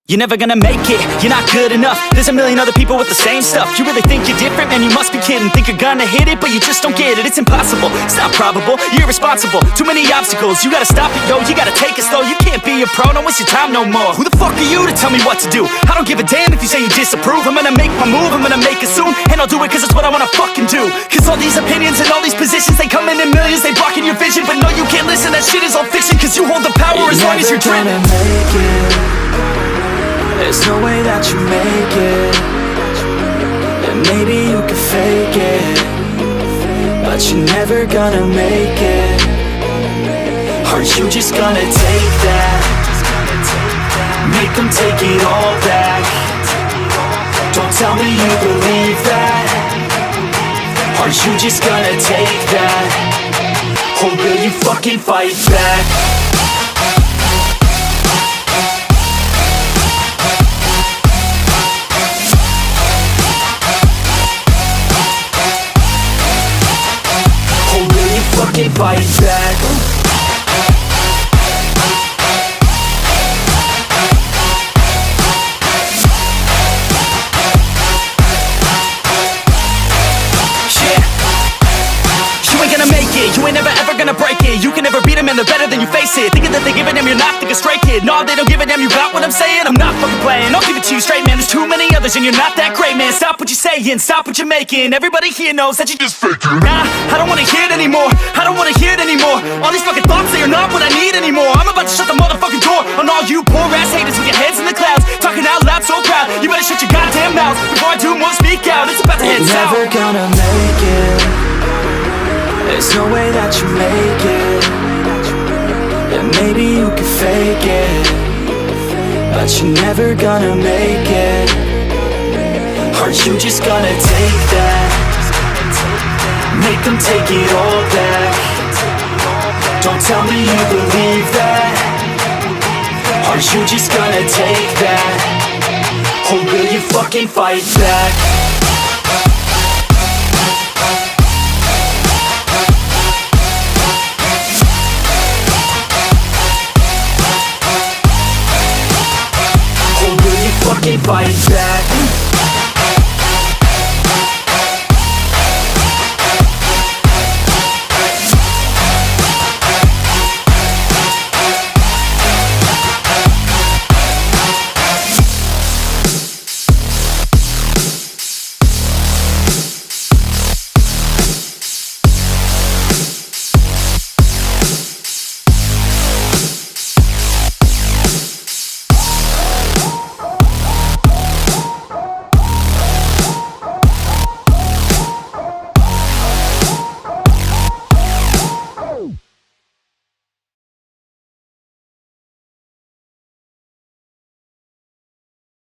You're never gonna make it, you're not good enough. There's a million other people with the same stuff. You really think you're different? Man, you must be kidding. Think you're gonna hit it, but you just don't get it. It's impossible, it's not probable, you're irresponsible. Too many obstacles, you gotta stop it, yo. You gotta take it slow, you can't be a pro. Don't waste your time no more. Who the fuck are you to tell me what to do? I don't give a damn if you say you disapprove. I'm gonna make my move, I'm gonna make it soon. And I'll do it cause it's what I wanna fucking do. Cause all these opinions and all these positions, they come in millions, they blocking your vision. But no, you can't listen, that shit is all fiction. Cause you hold the power as long as you're dreaming. There's no way that you make it. And maybe you can fake it, but you're never gonna make it. Aren't you just gonna take that? Make them take it all back. Don't tell me you believe that. Aren't you just gonna take that? Or will you fucking fight back? Fucking fight back. You ain't gonna make it, you ain't never ever gonna break it. You can never beat them and they're better than you face it. Thinking that they give a damn, you're not thinking straight, kid. No, they don't give a damn, you got what I'm saying? I'm not fucking playing, I'll give it to you straight, man. There's too many others and you're not that great, man. Stop what you're saying, stop what you're making. Everybody here knows that you just faking. Nah, I don't wanna hear it anymore, I don't wanna hear it anymore. All these fucking thoughts, they are not what I need anymore. I'm about to shut the motherfucking door on all you poor ass haters with your heads in the clouds, talking out loud so proud. You better shut your goddamn mouth before I do more speak out. It's about to head south. You're never gonna make it. There's no way that you make it. And maybe you can fake it, but you're never gonna make it. Aren't you just gonna take that? Make them take it all back. Don't tell me you believe that. Aren't you just gonna take that? Or will you fucking fight back? Fight back.